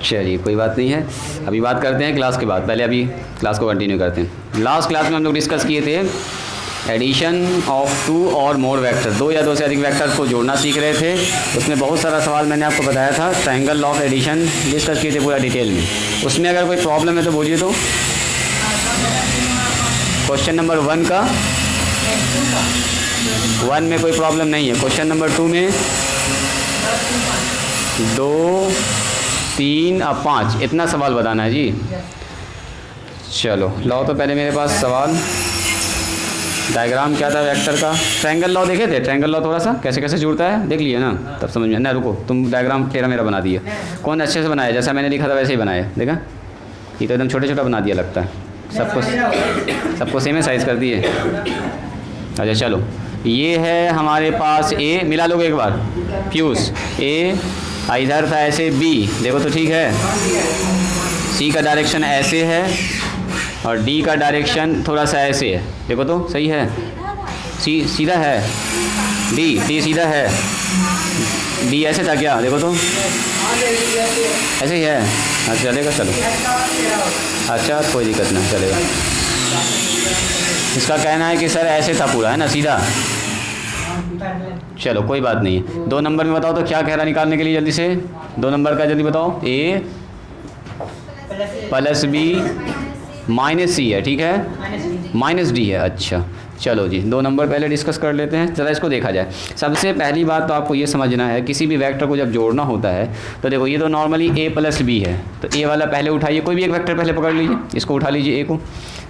चलिए कोई बात नहीं है, अभी बात करते हैं क्लास के बाद, पहले अभी क्लास को कंटिन्यू करते हैं। लास्ट क्लास में हम लोग डिस्कस किए थे एडिशन ऑफ 2 और मोर वेक्टर, 2 या 2 से अधिक वेक्टर्स को जोड़ना सीख रहे थे। उसमें बहुत सारा सवाल मैंने आपको बताया था, triangle law of addition discuss किए थे पूरा डिटेल में। उसमें अगर कोई प्रॉब्लम है तो बोलिए। तो क्वेश्चन नंबर 1 का 1 में कोई प्रॉब्लम नहीं है। क्वेश्चन नंबर 2 में 2, 3 और 5 इतना सवाल बताना है जी। चलो लाओ तो पहले मेरे पास सवाल, डायग्राम क्या था वेक्टर का, ट्रायंगल लॉ देखे थे, ट्रायंगल लॉ थोड़ा सा कैसे कैसे जुड़ता है देख लिए ना, तब समझ में ना। रुको, तुम डायग्राम तेरा मेरा बना दिया, कौन अच्छे से बनाया, जैसा मैंने लिखा था वैसे ही बनाया, देखा ये तो एकदम छोटे छोटा बना दिया लगता है, सबको सेम साइज़ कर दिए। अच्छा चलो, ये है हमारे पास ए, मिला लोगे एक बार, फ्यूज़ ए इधर था ऐसे बी, देखो तो ठीक है, सी का डायरेक्शन ऐसे है और डी का डायरेक्शन थोड़ा सा ऐसे है, देखो तो सही है, सी सीधा है, डी सीधा है, डी ऐसे था क्या, देखो तो ऐसे ही है। अच्छा चलेगा, चलो अच्छा कोई दिक्कत नहीं, चलेगा। इसका कहना है कि सर ऐसे था पूरा, है ना, सीधा। चलो कोई बात नहीं है। 2 नंबर में बताओ तो क्या कह रहा निकालने के लिए, जल्दी से 2 नंबर का जल्दी बताओ। ए प्लस बी माइनस सी है, ठीक है, माइनस डी है। अच्छा चलो जी, 2 नंबर पहले डिस्कस कर लेते हैं। चलो इसको देखा जाए। सबसे पहली बात तो आपको ये समझना है, किसी भी वेक्टर को जब जोड़ना होता है तो देखो ये तो नॉर्मली ए प्लस बी है, तो ए वाला पहले उठाइए, कोई भी एक वेक्टर पहले पकड़ लीजिए, इसको उठा लीजिए ए को,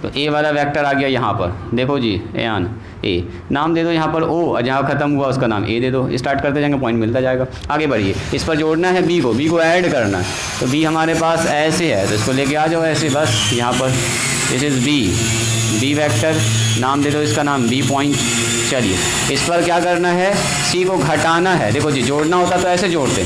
तो ए वाला वेक्टर आ गया यहाँ पर, देखो जी एन ए, नाम दे दो यहाँ पर ओ, और जहाँ ख़त्म हुआ उसका नाम ए दे दो, स्टार्ट करते जाएंगे पॉइंट मिलता जाएगा। आगे बढ़िए, इस पर जोड़ना है बी को ऐड करना है, तो बी हमारे पास ऐसे है तो इसको लेके आ जाओ ऐसे, बस यहाँ पर दिस इज़ बी वेक्टर, नाम दे दो इसका नाम बी पॉइंट। चलिए इस पर क्या करना है, सी को घटाना है, देखो जी जोड़ना होता तो ऐसे जोड़ते,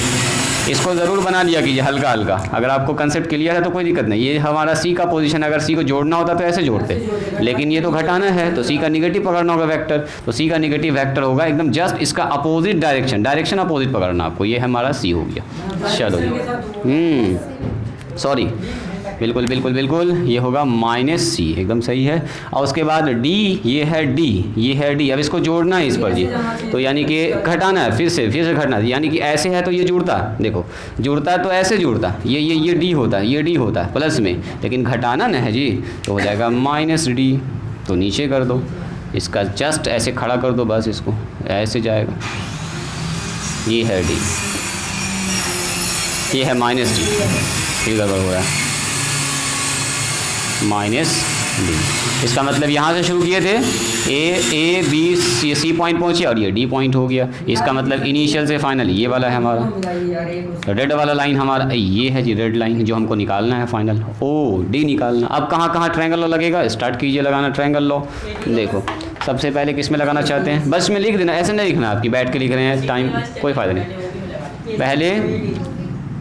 इसको ज़रूर बना लिया कीजिए हल्का हल्का, अगर आपको कंसेप्ट क्लियर है तो कोई दिक्कत नहीं। ये हमारा सी का पोजीशन, अगर सी को जोड़ना होता तो ऐसे जोड़ते, लेकिन ये तो घटाना है तो सी का निगेटिव पकड़ना होगा वेक्टर, तो सी का निगेटिव वेक्टर होगा एकदम जस्ट इसका अपोजिट डायरेक्शन अपोजिट पकड़ना आपको, ये हमारा सी हो गया। चलो जी, सॉरी, बिल्कुल, ये होगा माइनस सी, एकदम सही है। और उसके बाद डी, ये है डी, अब इसको जोड़ना है इस पर जी, तो यानी कि घटाना है, फिर से घटना है, यानी कि ऐसे है तो ये जुड़ता, देखो जुड़ता है तो ऐसे जुड़ता, ये डी होता है प्लस में, लेकिन घटाना ना है जी, तो हो जाएगा माइनस डी, तो नीचे कर दो, इसका जस्ट ऐसे खड़ा कर दो, बस इसको ऐसे जाएगा, ये है डी, ये है माइनस डी, ये गड़बड़ हो रहा है, माइनस डी। इसका मतलब यहाँ से शुरू किए थे, ए बी सी पॉइंट पहुँचे और ये डी पॉइंट हो गया, इसका मतलब इनिशियल से फाइनल ये वाला है हमारा, रेड वाला लाइन हमारा ये है जी, रेड लाइन जो हमको निकालना है फाइनल, ओ डी निकालना। अब कहाँ ट्रायंगल लॉ लगेगा, स्टार्ट कीजिए लगाना ट्रायंगल लॉ। देखो सबसे पहले किस में लगाना चाहते हैं, बस में लिख देना, ऐसे नहीं लिखना, आपकी बैठ के लिख रहे हैं टाइम कोई फ़ायदा नहीं। पहले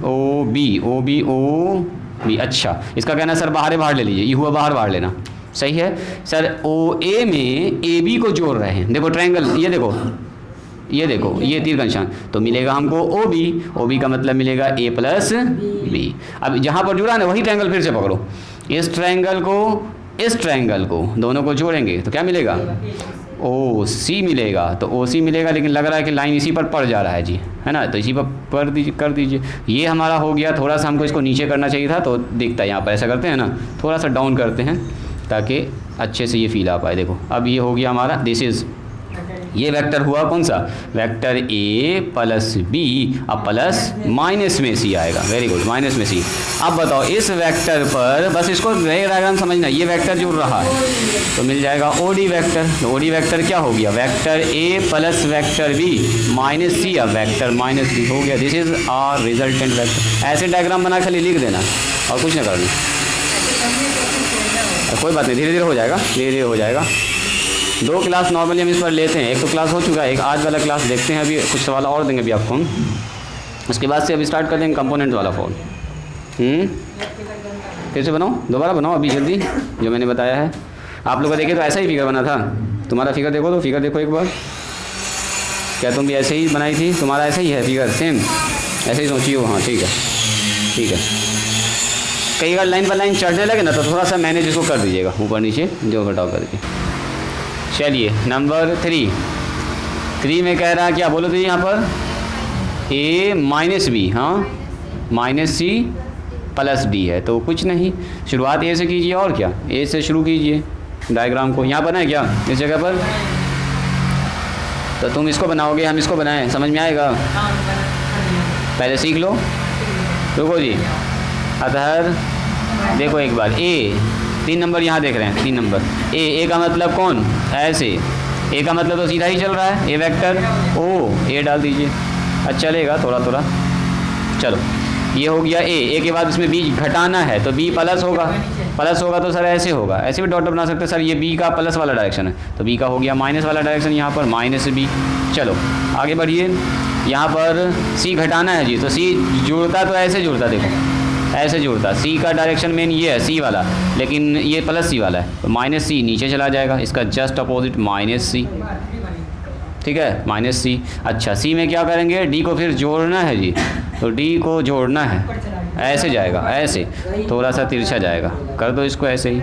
ओ बी, अच्छा इसका कहना है सर बाहर ले लीजिए, ये हुआ बाहर लेना, सही है सर। ओ ए में ए बी को जोड़ रहे हैं, देखो ट्रायंगल, ये देखो ये तीर का निशान, तो मिलेगा हमको ओ बी का मतलब मिलेगा ए प्लस बी। अब जहाँ पर जुड़ा ना वही ट्रायंगल फिर से पकड़ो, इस ट्रायंगल को दोनों को जोड़ेंगे तो क्या मिलेगा, ओ सी मिलेगा, तो ओ सी मिलेगा, लेकिन लग रहा है कि लाइन इसी पर पड़ जा रहा है जी, है ना, तो इसी पर कर दीजिए। ये हमारा हो गया, थोड़ा सा हमको इसको नीचे करना चाहिए था, तो दिखता है यहाँ पर, ऐसा करते हैं ना, थोड़ा सा डाउन करते हैं ताकि अच्छे से ये फील आ पाए। देखो अब ये हो गया हमारा, दिस इज़, ये वेक्टर हुआ कौन सा, वेक्टर ए प्लस बी, अब प्लस माइनस में सी आएगा, वेरी गुड, माइनस में सी। अब बताओ इस वेक्टर पर, बस इसको डायग्राम समझना, ये वेक्टर जुड़ रहा है तो मिल जाएगा ओ डी वेक्टर, तो ओ डी वेक्टर क्या हो गया, vector A plus vector B minus C, अब वेक्टर माइनस बी हो गया, this is our resultant vector. ऐसे डायग्राम बना खाली लिख देना और कुछ ना करना, कोई बात नहीं, धीरे धीरे हो जाएगा। 2 क्लास नॉर्मली हम इस पर लेते हैं, एक तो क्लास हो चुका है, एक आज वाला क्लास देखते हैं, अभी कुछ सवाल और देंगे अभी आपको हम, उसके बाद से अभी स्टार्ट कर देंगे कंपोनेंट वाला फॉर्म। फिर से दोबारा बनाओ अभी जल्दी, जो मैंने बताया है। आप लोग देखे तो ऐसा ही फिगर बना था, तुम्हारा फिगर देखो, तो फिगर देखो एक बार, क्या तुम भी ऐसे ही बनाई थी, तुम्हारा ऐसा ही है फिगर, सेम ऐसे ही सोचिए, हाँ ठीक है। ठीक है। कई बार लाइन पर लाइन चढ़ने लगे ना तो थोड़ा सा मैनेज इसको कर दीजिएगा, ऊपर नीचे जो घटाव करके। चलिए नंबर 3 में कह रहा है क्या, बोलो तो यहाँ पर a माइनस बी, हाँ माइनस सी प्लस डी है, तो कुछ नहीं, शुरुआत ए से कीजिए और क्या, ए से शुरू कीजिए डायग्राम को। यहाँ बनाए क्या इस जगह पर, तो तुम इसको बनाओगे हम इसको बनाएं, समझ में आएगा, पहले सीख लो। रुको जी, अतः देखो एक बार ए 3 नंबर यहाँ देख रहे हैं, 3 नंबर ए का मतलब कौन, ऐसे ए का मतलब तो सीधा ही चल रहा है, ए वेक्टर ओ ए डाल दीजिए, अच्छा चलेगा थोड़ा थोड़ा। चलो ये हो गया ए के बाद इसमें बी घटाना है तो बी प्लस होगा तो सर ऐसे होगा, ऐसे भी डॉट बना सकते हैं सर, ये बी का प्लस वाला डायरेक्शन है तो बी का हो गया माइनस वाला डायरेक्शन, यहाँ पर माइनस बी। चलो आगे बढ़िए, यहाँ पर सी घटाना है जी, तो सी जुड़ता तो ऐसे जुड़ता, देखो ऐसे जुड़ता, सी का डायरेक्शन मेन ये है सी वाला, लेकिन ये प्लस सी वाला है तो माइनस सी नीचे चला जाएगा, इसका जस्ट अपोजिट माइनस सी, ठीक है माइनस सी। अच्छा सी में क्या करेंगे, डी को फिर जोड़ना है जी, तो डी को जोड़ना है, ऐसे जाएगा, ऐसे थोड़ा सा तिरछा जाएगा, कर दो इसको ऐसे ही,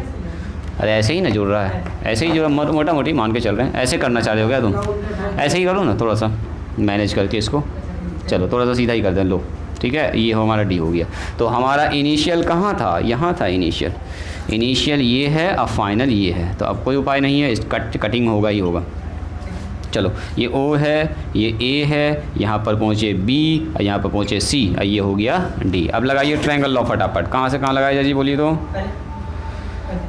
अरे ऐसे ही ना जुड़ रहा है, ऐसे ही जो मोटा मोटी मान के चल रहे हैं, ऐसे करना चाह रहे हो क्या तुम, ऐसे ही करो ना थोड़ा सा मैनेज करके इसको, चलो थोड़ा सा सीधा ही कर दें लो, ठीक है ये हमारा डी हो गया। तो हमारा इनिशियल कहाँ था, यहाँ था इनिशियल ये है, अब फाइनल ये है, तो अब कोई उपाय नहीं है, इस कटिंग होगा ही होगा। चलो ये O है, ये A है, यहाँ पर पहुँचे B और यहाँ पर पहुँचे C और ये हो गया D। अब लगाइए ट्रायंगल लॉ फटाफट, कहाँ से कहाँ लगाया जी बोलिए, तो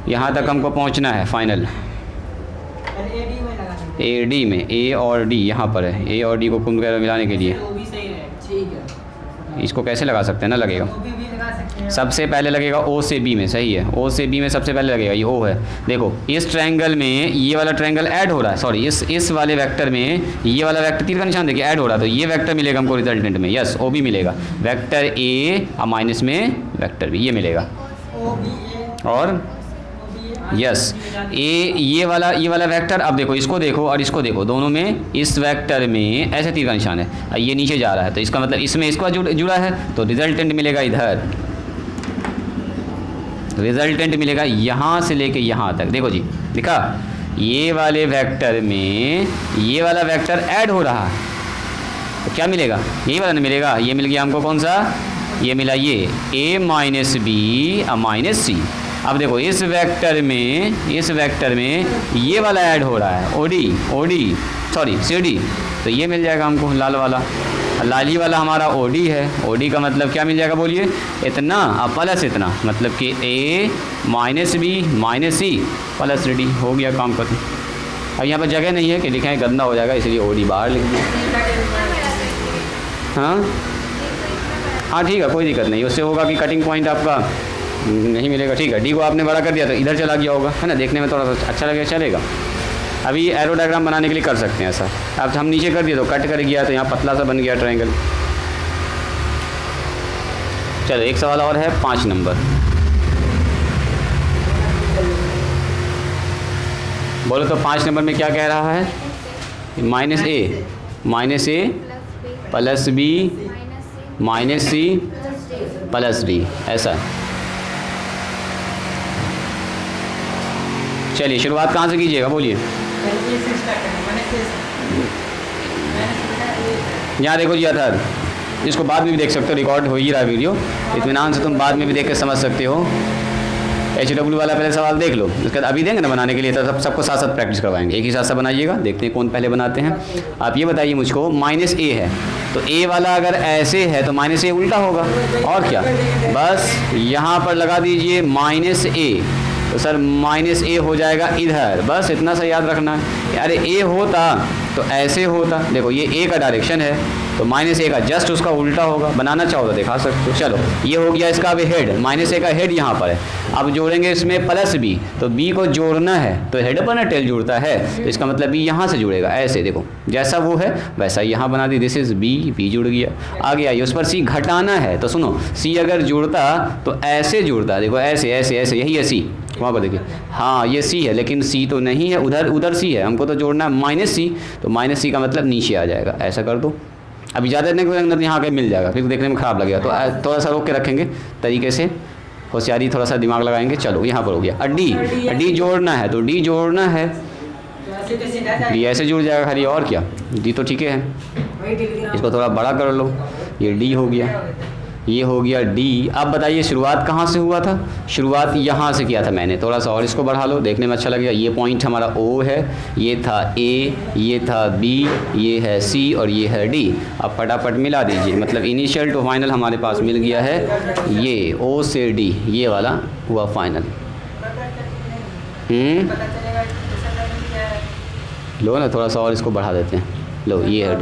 यहाँ तक हमको पहुँचना है फाइनल, AD में A और D यहाँ पर है, A और D को कुल मिलाने के लिए इसको कैसे लगा सकते हैं ना, लगेगा सबसे पहले लगेगा O से B में, सही है O से B में सबसे पहले लगेगा, ये O है। देखो इस ट्रायंगल में ये वाला ट्रायंगल ऐड हो रहा है, सॉरी इस वाले वेक्टर में ये वाला वेक्टर तीर का निशान देखिए ऐड हो रहा है, तो ये वेक्टर मिलेगा हमको रिजल्टेंट में, यस OB मिलेगा, वेक्टर A और माइनस में वेक्टर B ये मिलेगा, और यस ये वाला वेक्टर। अब देखो इसको देखो और इसको देखो, दोनों में इस वेक्टर में ऐसे तीर का निशान है, ये नीचे जा रहा है तो इसका मतलब इसमें इसका जुड़ा है, तो रिजल्टेंट मिलेगा इधर, रिजल्टेंट मिलेगा यहाँ से लेके यहाँ तक। देखो जी दिखा, ये वाले वेक्टर में ये वाला वेक्टर ऐड हो रहा है तो क्या मिलेगा, यही वाला ना मिलेगा, ये मिल गया हमको कौन सा, ये मिला ये A माइनस बी और माइनस सी। अब देखो इस वेक्टर में ये वाला ऐड हो रहा है OD सॉरी CD, तो ये मिल जाएगा हमको लाल वाला, लाली वाला हमारा OD है, OD का मतलब क्या मिल जाएगा बोलिए, इतना और प्लस इतना, मतलब कि A minus B minus C plus D हो गया काम खत्म। अब यहाँ पर जगह नहीं है कि लिखें गंदा हो जाएगा, इसलिए OD बाहर लिख दिया। हाँ ठीक है कोई दिक्कत नहीं, उससे होगा कि कटिंग पॉइंट आपका नहीं मिलेगा, ठीक है। D को आपने बड़ा कर दिया तो इधर चला गया होगा, है ना, देखने में थोड़ा सा अच्छा लगेगा, चलेगा। अभी एरो डायग्राम बनाने के लिए कर सकते हैं ऐसा, अब हम नीचे कर दिए तो कट कर गया तो यहाँ पतला सा बन गया ट्रायंगल। चलो एक सवाल और है 5 नंबर, बोलो तो 5 नंबर में क्या कह रहा है, minus A plus B minus C plus D, ऐसा। चलिए शुरुआत कहाँ से कीजिएगा बोलिए, यहाँ देखो जी अथर, इसको बाद में भी देख सकते हो, रिकॉर्ड हो ही रहा है वीडियो, इत्मीनान से तुम बाद में भी देख के समझ सकते हो। HW वाला पहले सवाल देख लो, उसके बाद अभी देंगे ना बनाने के लिए तो सबको साथ साथ प्रैक्टिस करवाएंगे, एक ही साथ साथ बनाइएगा, देखते हैं कौन पहले बनाते हैं। आप ये बताइए मुझको, माइनस A है तो A वाला अगर ऐसे है तो माइनस A उल्टा होगा, और क्या, बस यहाँ पर लगा दीजिए माइनस A, तो सर माइनस A हो जाएगा इधर, बस इतना सा याद रखना है। अरे A होता तो ऐसे होता, देखो ये A का डायरेक्शन है तो माइनस A का जस्ट उसका उल्टा होगा, बनाना चाहो तो दिखा सकते हो। चलो ये हो गया इसका अभी हेड, माइनस A का हेड यहाँ पर है, अब जोड़ेंगे इसमें प्लस B, तो B को जोड़ना है तो हेड पर ना टेल जुड़ता है, तो इसका मतलब B यहाँ से जुड़ेगा, ऐसे देखो जैसा वो है वैसा यहाँ बना दी, दिस इज B जुड़ गया। आगे आइए, उस पर C घटाना है तो सुनो, C अगर जुड़ता तो ऐसे जुड़ता, देखो ऐसे ऐसे ऐसे, यही है C, वहाँ पर देखिए, हाँ ये C है लेकिन C तो नहीं है, उधर C है, हमको तो जोड़ना है माइनस C, तो माइनस C का मतलब नीचे आ जाएगा, ऐसा कर दो, अभी ज़्यादा देखने के अंदर यहाँ आके मिल जाएगा, फिर देखने में ख़राब लगेगा। तो थोड़ा सा रोक के रखेंगे तरीके से, होशियारी थोड़ा सा दिमाग लगाएंगे। चलो यहाँ पर हो गया डी जोड़ना है, तो डी जोड़ना है, डी ऐसे जुड़ जाएगा खाली, और क्या, डी तो ठीक है। इसको थोड़ा बड़ा कर लो, ये डी हो गया, ये हो गया डी। अब बताइए शुरुआत कहाँ से हुआ था? शुरुआत यहाँ से किया था मैंने, थोड़ा सा और इसको बढ़ा लो, देखने में अच्छा लगेगा। ये पॉइंट हमारा ओ है, ये था ए, ये था बी, ये है सी और ये है डी। अब फटाफट मिला दीजिए, मतलब इनिशियल टू फाइनल हमारे पास मिल गया है। ये ओ से डी ये वाला हुआ फाइनल। लो ना, थोड़ा सा और इसको बढ़ा देते हैं। लो ये है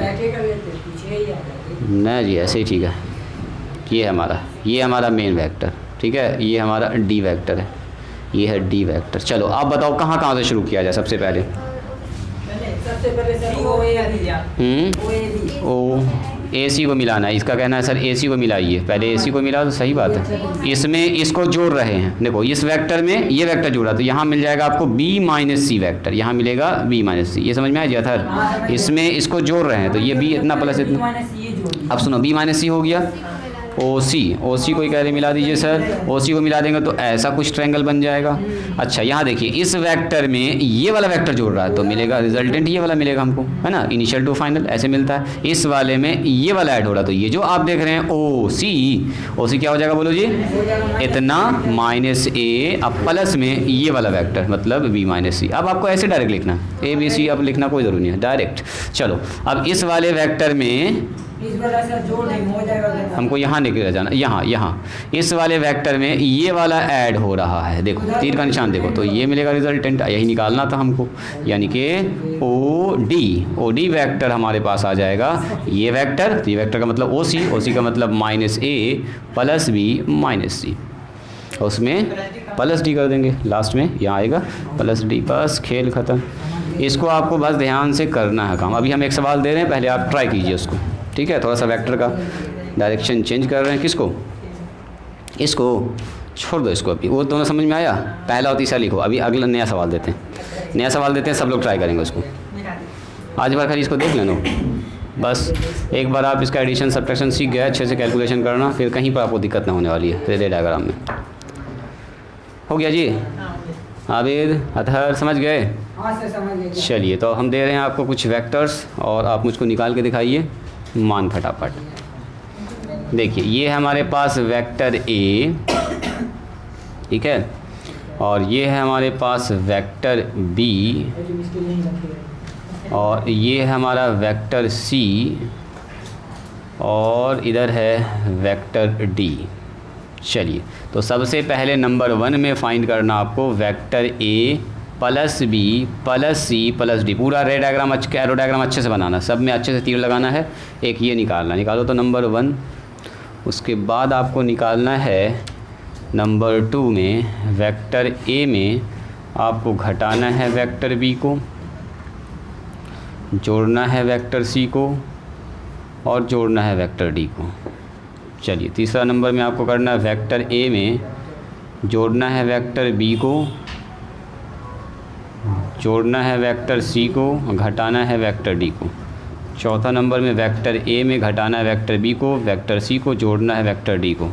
ना जी, ऐसे ही ठीक है। ये हमारा मेन वेक्टर, ठीक है, ये हमारा डी वेक्टर है, ये है डी वेक्टर। चलो आप बताओ कहाँ कहाँ से शुरू किया जाए? सबसे पहले ओ ए सी को मिलाना है। इसका कहना है सर ए सी को मिलाइए, पहले ए सी को मिला तो सही बात है। इसमें इसको जोड़ रहे हैं, देखो इस वेक्टर में ये वेक्टर जोड़ा तो यहाँ मिल जाएगा आपको बी माइनस सी वेक्टर, यहाँ मिलेगा बी माइनस सी। ये समझ में आ गया था? इसमें इसको जोड़ रहे हैं तो ये बी इतना प्लस इतना। अब सुनो, बी माइनस सी हो गया, ओ सी को ही कह रहे मिला दीजिए सर। ओ सी को मिला देंगे तो ऐसा कुछ ट्रायंगल बन जाएगा। अच्छा यहाँ देखिए, इस वेक्टर में ये वाला वेक्टर जोड़ रहा है तो मिलेगा रिजल्टेंट ये वाला मिलेगा हमको, है ना, इनिशियल टू फाइनल ऐसे मिलता है। इस वाले में ये वाला ऐड हो रहा तो ये जो आप देख रहे हैं ओ सी क्या हो जाएगा बोलो जी? इतना माइनस ए, अब प्लस में ये वाला वेक्टर मतलब बी माइनस सी। अब आपको ऐसे डायरेक्ट लिखना है, ए बी सी अब लिखना कोई ज़रूरी नहीं है, डायरेक्ट। चलो अब इस वाले वेक्टर में हमको यहाँ निकल जाना, यहाँ इस वाले वेक्टर में ये वाला ऐड हो रहा है, देखो तीर का निशान देखो, तो ये मिलेगा रिजल्टेंट, यही निकालना था हमको, यानी कि ओ डी वेक्टर हमारे पास आ जाएगा। ये वेक्टर का मतलब ओ सी का मतलब minus A plus B minus सी, उसमें प्लस डी कर देंगे लास्ट में, यहाँ आएगा प्लस डी, बस खेल ख़त्म। इसको आपको बस ध्यान से करना है काम। अभी हम एक सवाल दे रहे हैं, पहले आप ट्राई कीजिए उसको, ठीक है। थोड़ा सा वेक्टर का डायरेक्शन चेंज कर रहे हैं, किसको? इसको छोड़ दो, इसको अभी वो दोनों समझ में आया, पहला और तीसरा लिखो। अभी अगला नया सवाल देते हैं, सब लोग ट्राई करेंगे उसको। आज बार खाली इसको देख लेना, बस एक बार आप इसका एडिशन सब्ट्रैक्शन सीख गए, अच्छे से कैलकुलेशन करना, फिर कहीं पर आपको दिक्कत ना होने वाली है रेले डायग्राम में। हो गया जी? आबिद, अतहर समझ गए? चलिए तो हम दे रहे हैं आपको कुछ वेक्टर्स और आप मुझको निकाल के दिखाइए मान फटाफट। देखिए ये है हमारे पास वेक्टर ए, ठीक है, और ये है हमारे पास वेक्टर बी, और ये है हमारा वेक्टर सी, और इधर है वेक्टर डी। चलिए तो सबसे पहले नंबर 1 में फाइंड करना आपको vector A plus B plus C plus D. पूरा रे डायग्राम एरो डायग्राम अच्छे से बनाना, सब में अच्छे से तीर लगाना है। एक ये निकालो तो नंबर 1। उसके बाद आपको निकालना है नंबर 2 में वेक्टर ए में आपको घटाना है वेक्टर बी को, जोड़ना है वेक्टर सी को, और जोड़ना है वेक्टर डी को। चलिए तीसरा नंबर में आपको करना है वेक्टर ए में जोड़ना है वेक्टर बी को, जोड़ना है वेक्टर सी को, घटाना है वेक्टर डी को। चौथा नंबर में वेक्टर ए में घटाना है वेक्टर बी को, वेक्टर सी को, जोड़ना है वेक्टर डी को।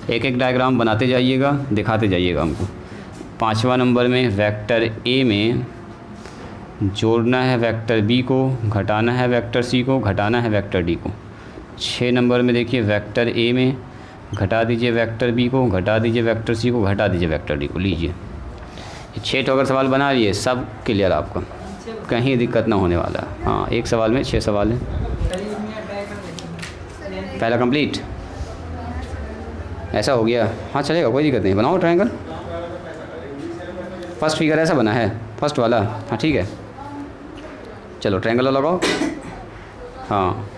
एक एक डायग्राम बनाते जाइएगा, दिखाते जाइएगा हमको। पाँचवा नंबर में वेक्टर ए में जोड़ना है वेक्टर बी को, घटाना है वेक्टर सी को, घटाना है वेक्टर डी को। 6 नंबर में देखिए वेक्टर ए में घटा दीजिए वेक्टर बी को, घटा दीजिए वेक्टर सी को, घटा दीजिए वेक्टर डी को। लीजिए 6 अगर सवाल बना लिए, सब क्लियर आपका, कहीं दिक्कत ना होने वाला। हाँ, एक सवाल में 6 सवाल हैं। पहला कंप्लीट, ऐसा हो गया। हाँ चलेगा, कोई दिक्कत नहीं, बनाओ ट्रायंगल। फर्स्ट फिगर ऐसा बना है, फर्स्ट वाला। हाँ ठीक है, चलो ट्रायंगल लगाओ। हाँ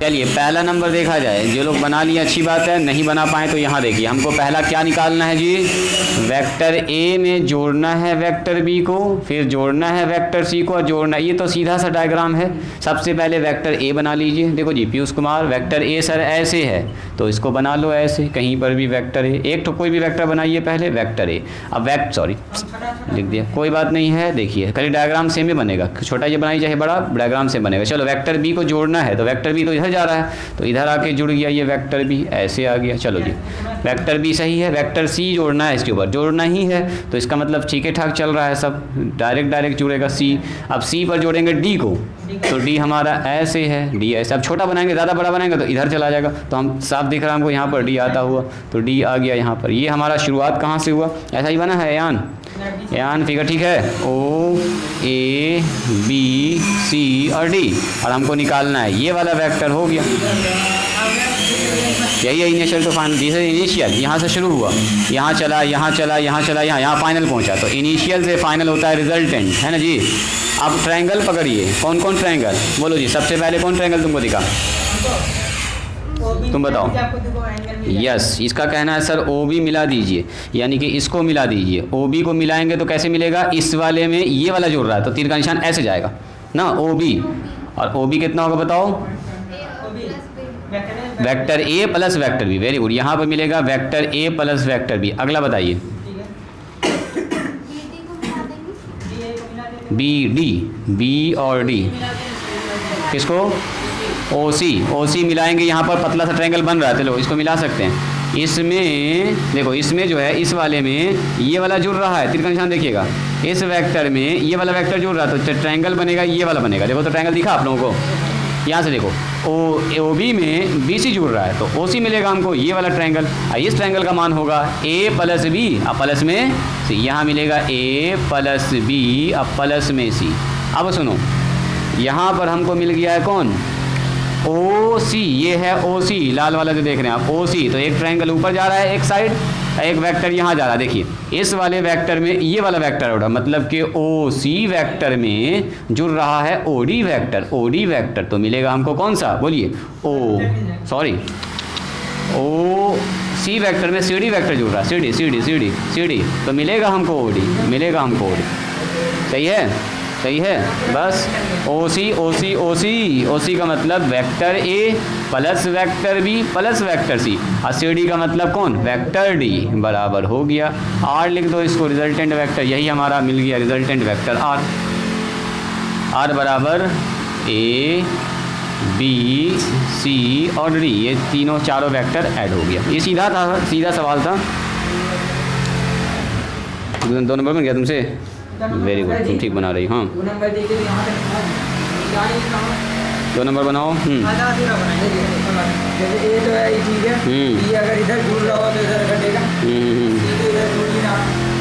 चलिए पहला नंबर देखा जाए, जो लोग बना लिए अच्छी बात है, नहीं बना पाए तो यहाँ देखिए हमको पहला क्या निकालना है जी, वेक्टर ए में जोड़ना है वेक्टर बी को, फिर जोड़ना है वेक्टर सी को और जोड़ना, ये तो सीधा सा डायग्राम है। सबसे पहले वेक्टर ए बना लीजिए। देखो जी Piyush Kumar, vector A sir ऐसे है तो इसको बना लो ऐसे, कहीं पर भी वेक्टर ए, एक तो कोई भी वेक्टर बनाइए पहले वेक्टर ए। अब लिख दिया, कोई बात नहीं है। देखिए खाली डायग्राम सेम ही बनेगा, छोटा ये बनाई चाहे बड़ा, डायग्राम सेम बनेगा। चलो वेक्टर बी को जोड़ना है तो वेक्टर बी तो इधर जा रहा है तो इधर आके जुड़ गया ये वेक्टर बी, ऐसे आ गया। चलो जी वेक्टर बी सही है। वेक्टर सी जोड़ना है, इसके ऊपर जोड़ना ही है तो इसका मतलब ठीक ठाक चल रहा है सब, डायरेक्ट जुड़ेगा सी। अब सी पर जोड़ेंगे डी को तो डी हमारा ऐसे है, डी ऐसे। अब छोटा बनाएंगे, ज़्यादा बड़ा बनाएंगे तो इधर चला जाएगा, तो हम साफ दिख रहा है हमको यहाँ पर डी आता हुआ, तो डी आ गया यहाँ पर। ये हमारा शुरुआत कहाँ से हुआ, ऐसा ही बना है यान फिगर, ठीक है। ओ ए बी सी और डी, और हमको निकालना है ये वाला वेक्टर हो गया। यही है initial to final, this is initial, यहाँ से शुरू हुआ, यहाँ चला, यहाँ फाइनल पहुँचा। तो इनिशियल से फाइनल होता है रिजल्टेंट, है ना जी। अब ट्रायंगल पकड़िए, कौन कौन ट्रायंगल बोलो जी, सबसे पहले कौन ट्रायंगल तुमको दिखा, तुम बताओ। यस, इसका कहना है सर ओ बी मिला दीजिए, यानी कि इसको मिला दीजिए। ओ बी को मिलाएंगे तो कैसे मिलेगा, इस वाले में ये वाला जुड़ रहा है तो तीर का निशान ऐसे जाएगा ना, ओ बी। और ओ बी कितना होगा बताओ, vector A plus vector B, very good. यहाँ पर मिलेगा vector A plus vector B. अगला बताइए, बी और डी, किसको, ओ सी मिलाएंगे, यहाँ पर पतला सा ट्रायंगल बन रहा है, चलो इसको मिला सकते हैं। इसमें देखो, इसमें जो है इस वाले में ये वाला जुड़ रहा है, तीर का निशान देखिएगा, इस वेक्टर में ये वाला वेक्टर जुड़ रहा है तो ट्रायंगल बनेगा, ये वाला बनेगा। देखो तो ट्रायंगल दिखा आप लोगों को, यहाँ से देखो ओ बी में बी सी जुड़ रहा है तो ओ सी मिलेगा हमको, ये वाला ट्रायंगल। इस ट्रायंगल का मान होगा ए प्लस बी, अब प्लस में सी, यहाँ मिलेगा ए प्लस बी, अब प्लस में सी। अब सुनो, यहाँ पर हमको मिल गया है कौन, ओ सी, ये है ओ सी, लाल वाला जो देख रहे हैं आप, ओ सी। तो एक ट्रायंगल ऊपर जा रहा है एक साइड, एक वेक्टर यहाँ जा रहा है। देखिए इस वाले वेक्टर में ये वाला वेक्टर उड़ा, मतलब कि ओ सी वेक्टर में जुड़ रहा है ओ डी वेक्टर, तो मिलेगा हमको कौन सा, बोलिए, ओ सी वेक्टर में सी डी वेक्टर जुड़ रहा है, सी डी, तो मिलेगा हमको ओ डी, सही है। बस ओ सी का मतलब vector A plus vector B plus vector C, और सी डी का मतलब कौन, वेक्टर डी, बराबर हो गया। आर लिख दो इसको, रिजल्टेंट वेक्टर, यही हमारा मिल गया रिजल्टेंट वेक्टर आर बराबर ए बी सी और डी, ये चारों वेक्टर ऐड हो गया। ये सीधा सवाल था। 2 नंबर बन गया तुमसे, वेरी गुड, तुम ठीक बना रही हो। हाँ 2 नंबर बनाओ।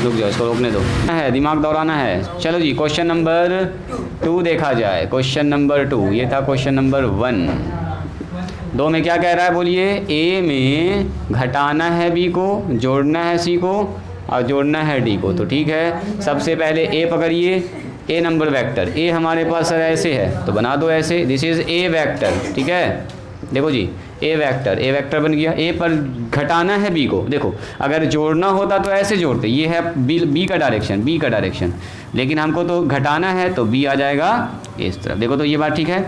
रुक जाओ, इसको रोकने दो, है दिमाग दौड़ाना है। चलो जी क्वेश्चन नंबर 2 देखा जाए। क्वेश्चन नंबर 2, ये था क्वेश्चन नंबर 1। 2 में क्या कह रहा है बोलिए, ए में घटाना है बी को, जोड़ना है सी को और जोड़ना है डी को। तो ठीक है, सबसे पहले ए पकड़िए, ए नंबर वेक्टर, ए हमारे पास सर ऐसे है तो बना दो ऐसे, दिस इज़ ए वेक्टर, ठीक है। देखो जी ए वेक्टर बन गया। ए पर घटाना है बी को, देखो अगर जोड़ना होता तो ऐसे जोड़ते, ये है बी का डायरेक्शन, लेकिन हमको तो घटाना है तो बी आ जाएगा इस तरफ। देखो तो ये बात ठीक है,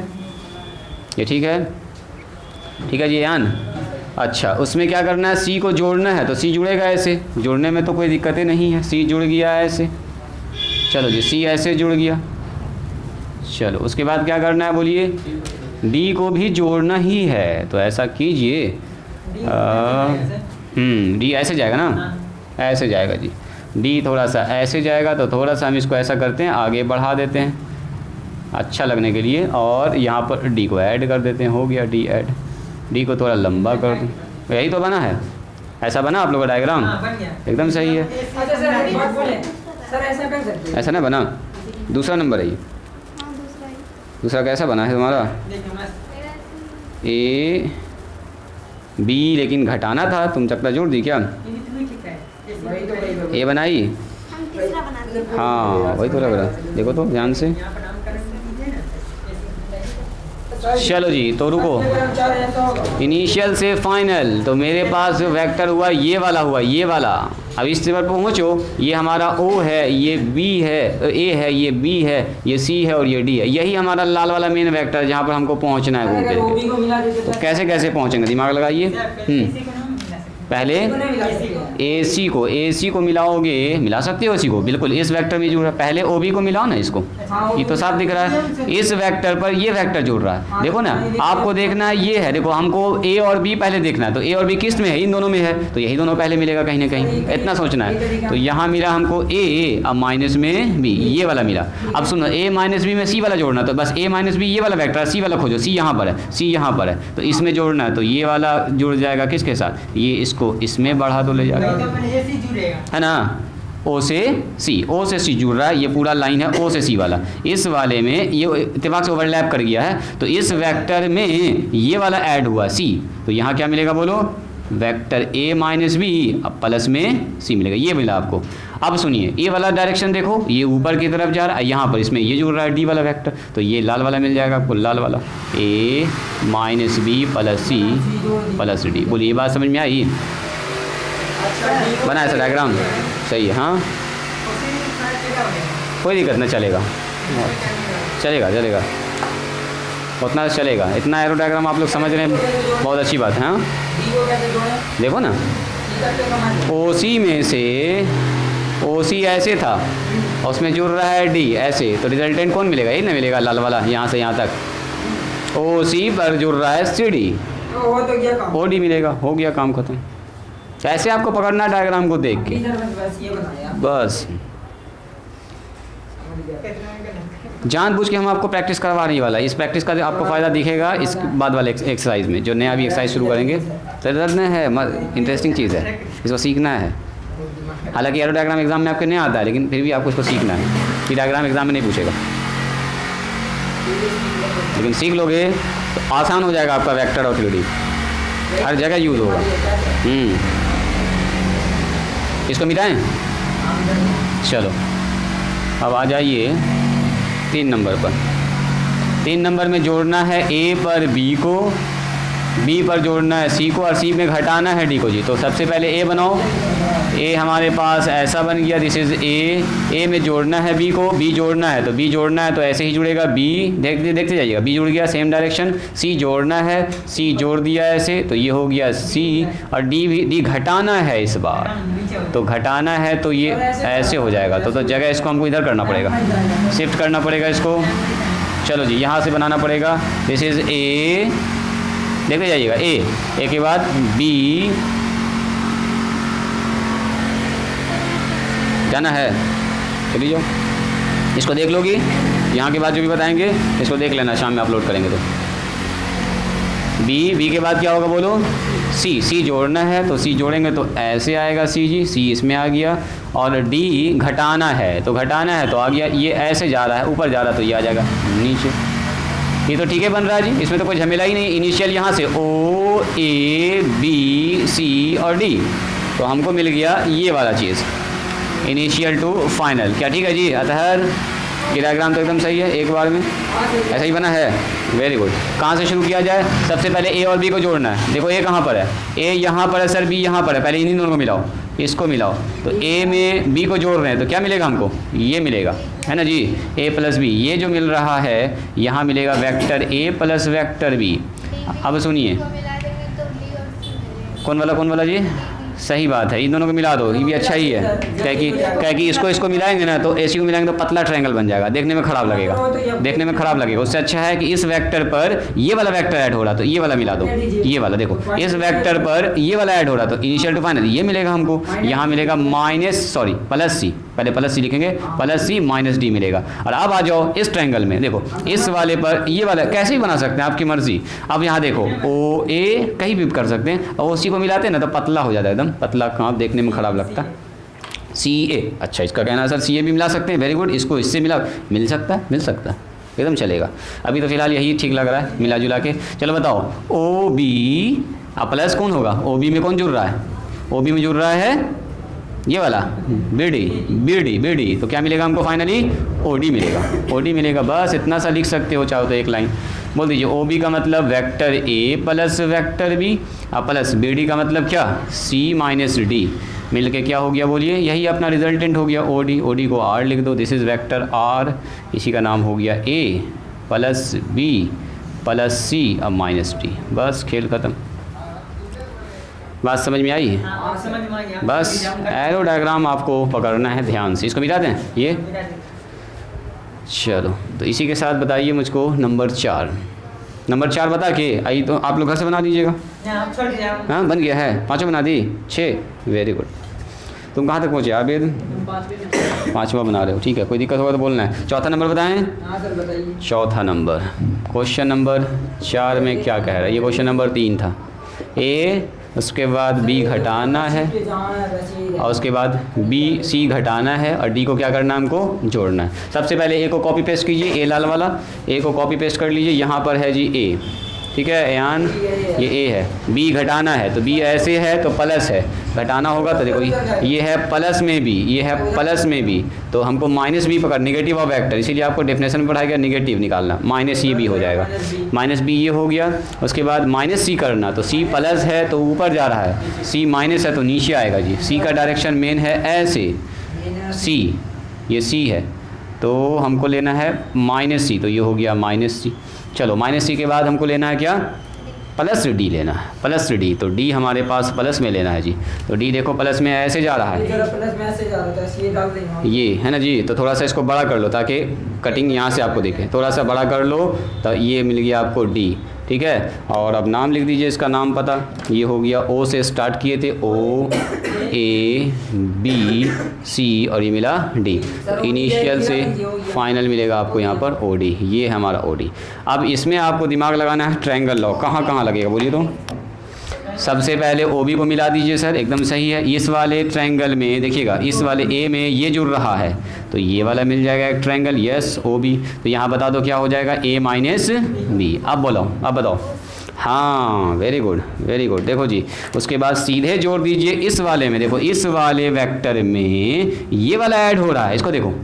ये ठीक है जी यान। अच्छा, उसमें क्या करना है, सी को जोड़ना है तो सी जुड़ेगा ऐसे, जोड़ने में तो कोई दिक्कतें नहीं है, सी जुड़ गया ऐसे। चलो जी सी ऐसे जुड़ गया। चलो उसके बाद क्या करना है बोलिए, डी को भी जोड़ना ही है तो ऐसा कीजिए, डी ऐसे जाएगा ना, ऐसे जाएगा जी, डी थोड़ा सा ऐसे जाएगा तो थोड़ा सा हम इसको ऐसा करते हैं, आगे बढ़ा देते हैं अच्छा लगने के लिए, और यहाँ पर डी को ऐड कर देते हैं, हो गया डी ऐड। डी को थोड़ा लंबा कर दूँ, यही तो बना है, ऐसा बना आप लोगों का डायग्राम, एकदम सही है। ऐसा ना बना, दूसरा नंबर है ये, दूसरा कैसा बना है तुम्हारा, ए बी, लेकिन घटाना था, तुम चक्कर जोड़ दी क्या, ए बनाई, हाँ वही तो लग रहा। देखो तो ध्यान से, चलो जी, तो रुको, इनिशियल से फाइनल, तो मेरे पास जो वेक्टर हुआ ये वाला हुआ, ये वाला। अब इस पर पहुँचो, ये हमारा O है, ये B है, A है, ये B है, ये C है और ये D है। यही हमारा लाल वाला मेन वेक्टर जहाँ पर हमको पहुँचना है घूम के। तो कैसे कैसे पहुँचेंगे, दिमाग लगाइए। पहले AC को मिलाओगे, मिला सकते हो AC को, बिल्कुल इस वेक्टर में जुड़ रहा है। पहले OB को मिलाओ ना इसको, ये तो साफ दिख रहा है। इस वेक्टर पर ये वेक्टर जुड़ रहा है, देखो ना, आपको देखना है ये है, देखो हमको A और B पहले देखना है। तो A और B किस में है, इन दोनों में है, तो यही दोनों पहले मिलेगा कहीं ना कहीं, इतना सोचना है। तो यहाँ मिला हमको A, अब माइनस में B, ये वाला मिला। अब सुनो, A माइनस B में C वाला जोड़ना, तो बस A माइनस B ये वाला वेक्टर, C वाला खोजो, C यहाँ पर है, C यहाँ पर है, तो इसमें जोड़ना है। तो ये वाला जुड़ जाएगा किसके साथ, ये इसको इसमें बढ़ा दो ले जाएगा, है ना। O से C जुड़ रहा है, ये पूरा लाइन है O से C वाला। इस वाले में ये इत्तेफाक से ओवरलैप कर गया है, तो इस वेक्टर में ये वाला ऐड हुआ C, तो यहाँ क्या मिलेगा बोलो, वेक्टर A माइनस B, अब प्लस में C मिलेगा, ये मिला आपको। अब सुनिए, ये वाला डायरेक्शन देखो, ये ऊपर की तरफ जा रहा है, यहाँ पर इसमें ये जुड़ रहा है D वाला वेक्टर, तो ये लाल वाला मिल जाएगा आपको, लाल वाला A minus B plus C plus D। बोलिए, ये बात समझ में आई, बना ऐसा डायग्राम सही है। हाँ, कोई दिक्कत नहीं, चलेगा उतना चलेगा, इतना एरो डायग्राम आप लोग समझ रहे हैं, बहुत अच्छी बात है। हाँ, देखो ना, OC में से OC ऐसे था और उसमें जुड़ रहा है D ऐसे, तो रिजल्टेंट कौन मिलेगा, ये ना मिलेगा, लाल वाला, यहाँ से यहाँ तक। OC पर जुड़ रहा है CD, OD मिलेगा, हो गया काम खत्म। कैसे आपको पकड़ना है डायग्राम को देख के, बस जानबूझ के हम आपको प्रैक्टिस करवा नहीं वाला। इस प्रैक्टिस का आपको फ़ायदा दिखेगा इस बाद वाले एक्सरसाइज में, जो नया भी एक्सरसाइज शुरू करेंगे। तो दर्द है, इंटरेस्टिंग चीज़ है, इसको सीखना है। हालांकि एरो डायग्राम एग्जाम में आपके नहीं आता है, लेकिन फिर भी आपको इसको सीखना है। कि डायग्राम एग्जाम में नहीं पूछेगा, लेकिन सीख लोगे तो आसान हो जाएगा आपका वेक्टर और 3D, हर जगह यूज़ होगा। इसको मिटाएं, चलो अब आ जाइए 3 नंबर पर। 3 नंबर में जोड़ना है A पर B को, B पर जोड़ना है C को और C में घटाना है D को जी। तो सबसे पहले A बनाओ, A हमारे पास ऐसा बन गया, दिस इज़ A में जोड़ना है B को, B जोड़ना है, तो B जोड़ना है तो ऐसे ही जुड़ेगा B, देखते जाइएगा, B जुड़ गया सेम डायरेक्शन। C जोड़ना है, C जोड़ दिया ऐसे, तो ये हो गया C, और D घटाना है इस बार, तो घटाना है तो ये ऐसे हो जाएगा। तो जगह इसको हमको इधर करना पड़ेगा, शिफ्ट करना पड़ेगा इसको। चलो जी, यहाँ से बनाना पड़ेगा, दिस इज़ A, देखते जाइएगा, A के बाद B जाना है, चलिए जाओ, इसको देख लोगी, यहाँ के बाद जो भी बताएंगे इसको देख लेना, शाम में अपलोड करेंगे। तो B के बाद क्या होगा बोलो, C जोड़ना है, तो C जोड़ेंगे तो ऐसे आएगा C जी, C इसमें आ गया, और D घटाना है, तो घटाना है तो आ गया, ये ऐसे जा रहा है, ऊपर जा रहा है तो ये आ जाएगा नीचे। ये तो ठीक है बन रहा है जी, इसमें तो कोई झमेला ही नहीं। इनिशियल यहाँ से O A B C और D, तो हमको मिल गया ये वाला चीज़, इनिशियल टू फाइनल। क्या ठीक है जी, अतहर ये डायग्राम तो एकदम सही है, एक बार में ऐसा ही बना है, वेरी गुड। कहाँ से शुरू किया जाए, सबसे पहले A और B को जोड़ना है। देखो A कहाँ पर है, A यहाँ पर है सर, B यहाँ पर है, पहले इन्हीं दोनों को मिलाओ, इसको मिलाओ। तो A में B को जोड़ रहे हैं तो क्या मिलेगा हमको, ये मिलेगा, है ना जी, A प्लस B। ये जो मिल रहा है यहाँ मिलेगा vector A plus vector B। अब सुनिए, कौन वाला जी, सही बात है, इन दोनों को मिला दो, ये भी अच्छा ही है। क्या कि इसको मिलाएंगे ना तो AC को मिलाएंगे तो पतला ट्रायंगल बन जाएगा, देखने में खराब लगेगा, उससे अच्छा है कि इस वेक्टर पर ये वाला वेक्टर ऐड हो रहा तो ये वाला मिला दो, ये वाला देखो, इस वेक्टर पर ये वाला ऐड हो रहा तो इनिशियल टू फाइनल ये मिलेगा हमको, यहाँ मिलेगा प्लस C, पहले प्लस C लिखेंगे, प्लस C माइनस D मिलेगा। और अब आ जाओ इस ट्रायंगल में, देखो इस वाले पर ये वाला कैसे भी बना सकते हैं, आपकी मर्जी। अब यहाँ देखो OA कहीं भी कर सकते हैं, और OC को मिलाते हैं ना तो पतला हो जाता है, एकदम पतला, कहाँ देखने में खराब लगता है। CA, अच्छा इसका कहना है सर CA भी मिला सकते हैं, वेरी गुड, इसको इससे मिल सकता है, एकदम चलेगा। अभी तो फिलहाल यही ठीक लग रहा है मिला जुला के। चलो बताओ, OB अब प्लस कौन होगा, OB में कौन जुड़ रहा है, OB में जुड़ रहा है ये वाला बी डी तो क्या मिलेगा हमको फाइनली ओ डी मिलेगा। बस इतना सा लिख सकते हो चाहो तो एक लाइन बोल दीजिए। ओ बी का मतलब vector A plus vector B और प्लस बी डी का मतलब क्या सी माइनस डी मिल के क्या हो गया बोलिए, यही अपना रिजल्टेंट हो गया ओ डी को आर लिख दो, दिस इज़ वेक्टर आर, इसी का नाम हो गया ए प्लस बी प्लस सी अब माइनस डी। बस खेल ख़त्म। बात समझ में आई? बस एरो डायग्राम आपको पकड़ना है ध्यान से। इसको मिटा दें ये, चलो तो इसी के साथ बताइए मुझको नंबर 4 बता के आई तो आप लोग घर से बना दीजिएगा। हाँ बन गया है, 5 बना दी 6, वेरी गुड। तुम कहाँ तक पहुँचे आबिद? 5वां बना रहे हो, ठीक है, कोई दिक्कत होगा तो बोलना है। चौथा नंबर बताएं। चौथा नंबर क्वेश्चन नंबर 4 में क्या कह रहा है, ये क्वेश्चन नंबर 3 था। ए उसके बाद बी घटाना है और उसके बाद बी सी घटाना है और डी को क्या करना है हमको जोड़ना है। सबसे पहले ए को कॉपी पेस्ट कीजिए, ए लाल वाला ए को कॉपी पेस्ट कर लीजिए। यहाँ पर है जी ए, ठीक है यान ये ए है, बी घटाना है तो बी ऐसे है तो प्लस है, घटाना होगा तो देखो ये है प्लस में बी, ये है प्लस में बी तो हमको माइनस बी पकड़ निगेटिव ऑफ वेक्टर, इसीलिए आपको डेफिनेशन में पढ़ाया गया निगेटिव निकालना, माइनस ये बी हो जाएगा, माइनस बी ये हो गया। उसके बाद माइनस सी करना तो सी प्लस है तो ऊपर जा रहा है, सी माइनस है तो नीचे आएगा जी। सी का डायरेक्शन मेन है ऐसे, सी ये सी है तो हमको लेना है माइनस सी, तो ये हो गया माइनस सी। चलो माइनस सी के बाद हमको लेना है क्या, प्लस डी लेना है, प्लस डी, तो डी हमारे पास प्लस में लेना है जी। तो डी देखो प्लस में ऐसे जा रहा है, ये है ना जी। तो थोड़ा सा इसको बड़ा कर लो ताकि कटिंग यहाँ से आपको दिखे, थोड़ा सा बड़ा कर लो तो ये मिल गया आपको डी, ठीक है। और अब नाम लिख दीजिए, इसका नाम पता ये हो गया, ओ से स्टार्ट किए थे, ओ ए बी सी और ये मिला डी, इनिशियल से फाइनल मिलेगा आपको यहाँ पर ओ डी, ये है हमारा ओ डी। अब इसमें आपको दिमाग लगाना है ट्रायंगल लॉ, कहाँ कहाँ लगेगा बोलिए तो। सबसे पहले ओ बी को मिला दीजिए सर, एकदम सही है। इस वाले ट्रायंगल में देखिएगा, इस वाले ए में ये जुड़ रहा है तो ये वाला मिल जाएगा एक ट्रायंगल, यस ओ बी। तो यहाँ बता दो क्या हो जाएगा, ए माइनस बी। अब बोलो, अब बताओ, हाँ वेरी गुड वेरी गुड। देखो जी उसके बाद सीधे जोड़ दीजिए इस वाले में, देखो इस वाले वेक्टर में ये वाला ऐड हो रहा है, इसको देखो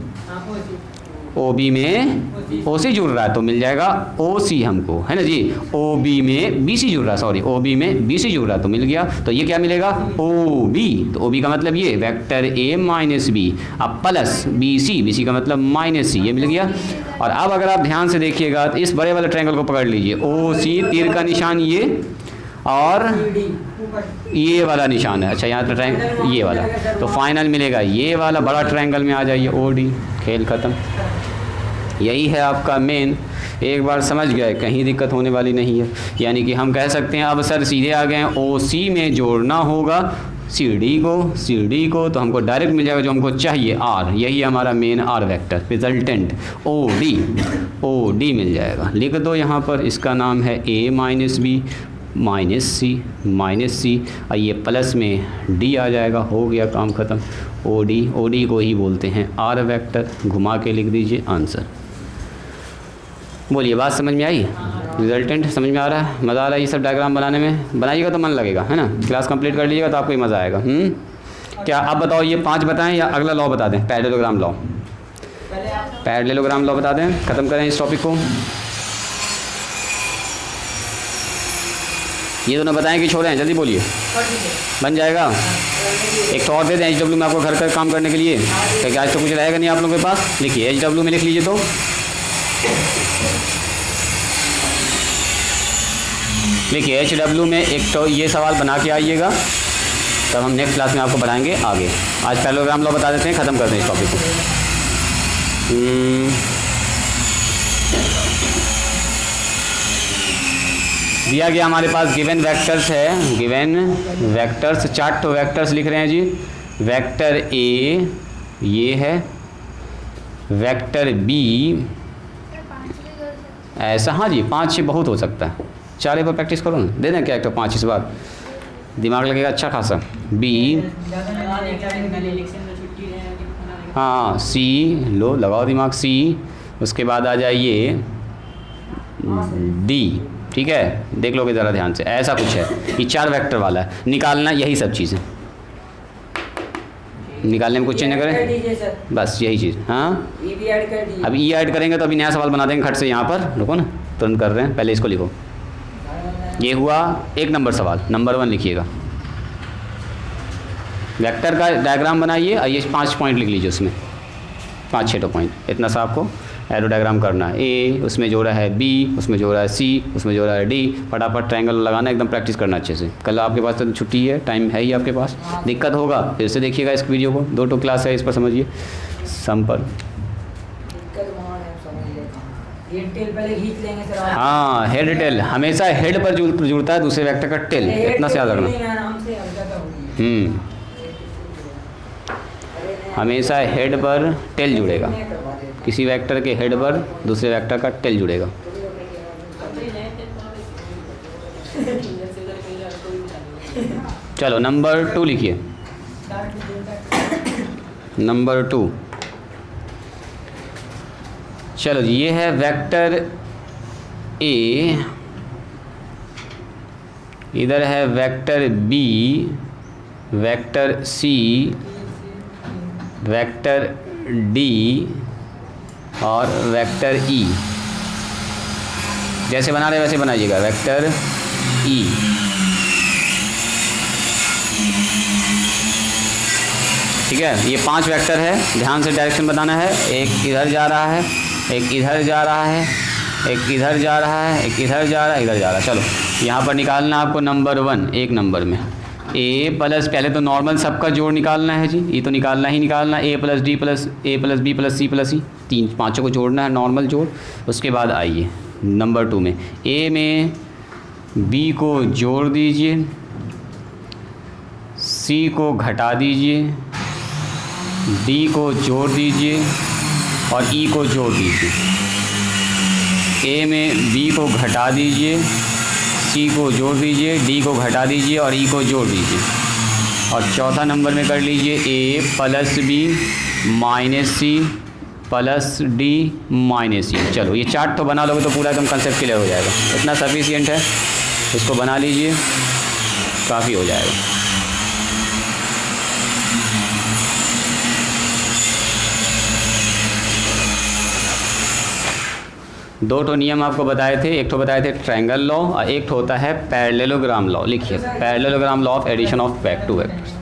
ओ बी में ओ सी जुड़ रहा है तो मिल जाएगा ओ सी हमको, है ना जी। ओ बी में बी सी जुड़ रहा है, सॉरी ओ बी में बी सी जुड़ रहा है तो मिल गया, तो ये क्या मिलेगा ओ बी। तो ओ बी का मतलब ये वेक्टर ए माइनस बी, अब प्लस बी सी का मतलब माइनस सी, ये मिल गया। और अब अगर आप ध्यान से देखिएगा तो इस बड़े वाले ट्रायंगल को पकड़ लीजिए, ओ सी तीर का निशान ये और ये वाला निशान है, अच्छा यहाँ पर ट्रायंगल ये वाला, तो फाइनल मिलेगा ये वाला बड़ा ट्रायंगल में आ जाइए ओ डी, खेल ख़त्म। यही है आपका मेन, एक बार समझ गए कहीं दिक्कत होने वाली नहीं है। यानी कि हम कह सकते हैं अब सर सीधे आ गए हैं ओ सी में जोड़ना होगा सी डी को तो हमको डायरेक्ट मिल जाएगा जो हमको चाहिए आर, यही हमारा main R vector resultant O D मिल जाएगा। लिख दो यहाँ पर, इसका नाम है A minus B minus C और ये प्लस में डी आ जाएगा, हो गया काम ख़त्म। ओ डी को ही बोलते हैं आर वेक्टर, घुमा के लिख दीजिए आंसर। बोलिए बात समझ में आई, रिजल्टेंट समझ में आ रहा है, मज़ा आ रहा है ये सब डायग्राम बनाने में, बनाइएगा तो मन लगेगा, है ना। क्लास कंप्लीट कर लीजिएगा तो आपको ही मज़ा आएगा। क्या आप बताओ, ये 5 बताएं या अगला लॉ बता दें, पैरेललोग्राम लॉ बता दें, ख़त्म करें इस टॉपिक को। ये दोनों बताएं कि छोड़ें, जल्दी बोलिए, बन जाएगा। एक तो और दे दें HW में आपको घर का काम करने के लिए, क्योंकि आज तो कुछ रहेगा नहीं आप लोगों के पास। लिखिए HW में लिख लीजिए, तो लिखिए HW में एक तो ये सवाल बना के आइएगा, तब हम नेक्स्ट क्लास में आपको बढ़ाएंगे आगे। आज पैरेललोग्राम लॉ बता देते हैं, ख़त्म करते हैं इस टॉपिक को। दिया गया हमारे पास गिवन वेक्टर्स है, गिवन वेक्टर्स 4 तो वेक्टर्स लिख रहे हैं जी। वेक्टर ए ये है, वेक्टर बी ऐसा, हाँ जी 5-6 बहुत हो सकता है, 4 पर प्रैक्टिस करो ना, दे दें क्या एक तो 5 इस बार, दिमाग लगेगा अच्छा खासा। बी हाँ सी लो लगाओ दिमाग, सी उसके बाद आ जाइए डी, ठीक है देख लोगे ज़रा ध्यान से, ऐसा कुछ है, ये 4 वेक्टर वाला है, निकालना यही सब चीज़ें। निकालने में कुछ चेंज कर करें, दीजिए सर, बस यही चीज़। हाँ ये भी ऐड कर दीजिए। अब ई ऐड करेंगे तो अभी नया सवाल बना देंगे खट से यहाँ पर, रुको ना तुरंत कर रहे हैं, पहले इसको लिखो। ये हुआ 1 नंबर सवाल, नंबर 1 लिखिएगा। वेक्टर का डायग्राम बनाइए और ये 5 पॉइंट लिख लीजिए, उसमें 5-6 पॉइंट, इतना सा आपको एरो डायग्राम करना है। ए उसमें जोड़ा है बी, उसमें जोड़ा है सी, उसमें जोड़ा है डी। फटाफट ट्रायंगल लगाना, एकदम प्रैक्टिस करना अच्छे से। कल आपके पास तो छुट्टी है, टाइम है ही आपके पास, दिक्कत होगा फिर से देखिएगा इस वीडियो को, 2 क्लास है इस पर, समझिए सम पर। हेड टेल पहले खींच लेंगे सर। हाँ हेड टेल, हमेशा हेड पर जुड़ता है दूसरे वेक्टर का टेल, इतना से याद रखना। हमेशा हेड पर टेल जुड़ेगा, किसी वेक्टर के हेड पर दूसरे वेक्टर का टेल जुड़ेगा। चलो नंबर 2 लिखिए। नंबर 2, चलो जी, ये है वेक्टर ए, इधर है vector B, vector C, vector D और वेक्टर ई। जैसे बना रहे वैसे बनाइएगा, वेक्टर ई। ठीक है, ये 5 वेक्टर है, ध्यान से डायरेक्शन बताना है। एक इधर जा रहा है, एक इधर जा रहा है, एक इधर जा रहा है, एक इधर जा रहा है, इधर जा रहा है। चलो यहाँ पर निकालना आपको नंबर 1, 1 नंबर में ए प्लस, पहले तो नॉर्मल सबका जोड़ निकालना है जी, ये तो निकालना ही निकालना, A plus D plus A plus B plus C plus E, 5 को जोड़ना है नॉर्मल जोड़। उसके बाद आइए नंबर 2 में, ए में बी को जोड़ दीजिए, सी को घटा दीजिए, डी को जोड़ दीजिए और ई को जोड़ दीजिए। ए में बी को घटा दीजिए, सी को जोड़ दीजिए, डी को घटा दीजिए और ई को जोड़ दीजिए। और चौथा नंबर में कर लीजिए A plus B minus C plus D minus E. चलो ये चार्ट तो बना लोगे तो पूरा एकदम कंसेप्ट क्लियर हो जाएगा, इतना सफिशिएंट है, इसको बना लीजिए, काफ़ी हो जाएगा। दो तो नियम आपको बताए थे, एक तो बताए थे ट्रायंगल लॉ और एक तो होता है पैरेललोग्राम लॉ। लिखिए parallelogram law of addition of two vectors.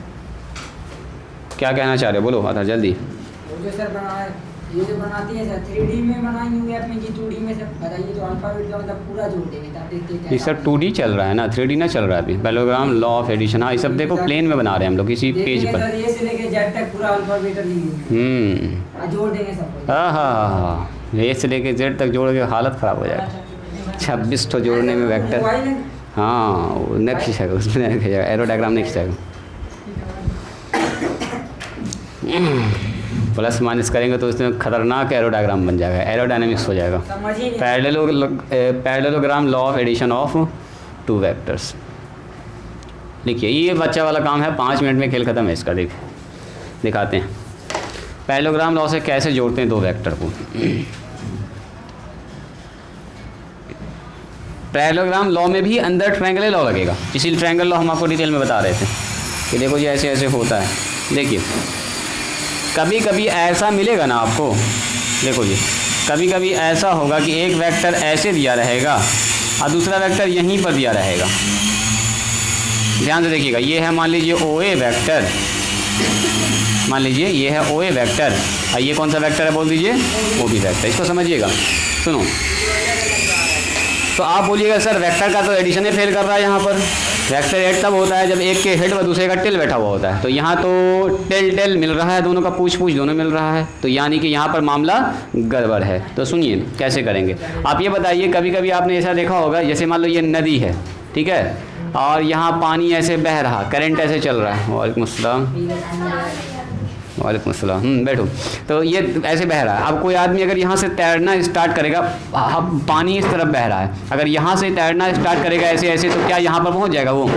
क्या कहना चाह रहे हो, बोलो आता जल्दी। जो सर बना ये जो बनाती है सर 3D में बनाएंगे हुए अपने जी 2D में सर बताइए, तो अल्फाबेट का मतलब पूरा जोड़ देंगे तब देखते हैं। ये सर 2D चल रहा है ना, 3D ना चल रहा है अभी। पैरेललोग्राम लॉ ऑफ एडिशन, हाँ ये सब देखो प्लेन में बना रहे हैं हम लोग किसी पेज पर। सर ये से लेके जेड तक पूरा अल्फाबेट जोड़ देंगे सब। हाँ हाँ हाँ, ए से लेके जेड तक जोड़ के हालत ख़राब हो जाएगा। 26 तो जोड़ने में वेक्टर, हाँ नेक्स्ट खींचेगा, उसमें नहीं खींचेगा, एरो डायग्राम नहीं खींचेगा। प्लस माइनस करेंगे तो उसमें खतरनाक एरो डायग्राम बन जाएगा, एरोडायनेमिक्स हो जाएगा। Parallelogram law of addition of 2 vectors. देखिए ये बच्चा वाला काम है, 5 मिनट में खेल ख़त्म है इसका। दिखाते हैं पैरेललोग्राम लॉ से कैसे जोड़ते हैं 2 वेक्टर को। पैरेललोग्राम लॉ में भी अंदर ट्रायंगल लॉ लगेगा, इसीलिए ट्रायंगल लॉ हम आपको डिटेल में बता रहे थे कि देखो जी ऐसे ऐसे होता है। देखिए कभी कभी ऐसा मिलेगा ना आपको, देखो जी कभी कभी ऐसा होगा कि एक वेक्टर ऐसे दिया रहेगा और दूसरा वेक्टर यहीं पर दिया रहेगा। ध्यान से देखिएगा, ये है मान लीजिए OA वेक्टर, मान लीजिए ये है OA वेक्टर और ये कौन सा वेक्टर है बोल दीजिए, OB वेक्टर। इसको समझिएगा, सुनो। तो आप बोलिएगा सर वेक्टर का तो एडिशन ही फेल कर रहा है यहाँ पर। वेक्टर एड तब होता है जब एक के हेड व दूसरे का टेल बैठा हुआ होता है, तो यहाँ तो टेल टेल मिल रहा है, दोनों का पूछ पूछ दोनों मिल रहा है, तो यानी कि यहाँ पर मामला गड़बड़ है। तो सुनिए कैसे करेंगे आप ये बताइए। कभी कभी आपने ऐसा देखा होगा, जैसे मान लो ये नदी है, ठीक है, और यहाँ पानी ऐसे बह रहा, करंट ऐसे चल रहा है। वालेकुम अस्सलाम, वालेकुम अस्सलाम। बैठो। तो ये ऐसे बह रहा है। अब कोई आदमी अगर यहाँ से तैरना स्टार्ट करेगा, पानी इस तरफ बह रहा है, अगर यहाँ से तैरना स्टार्ट करेगा ऐसे ऐसे, तो क्या यहाँ पर पहुँच जाएगा वो?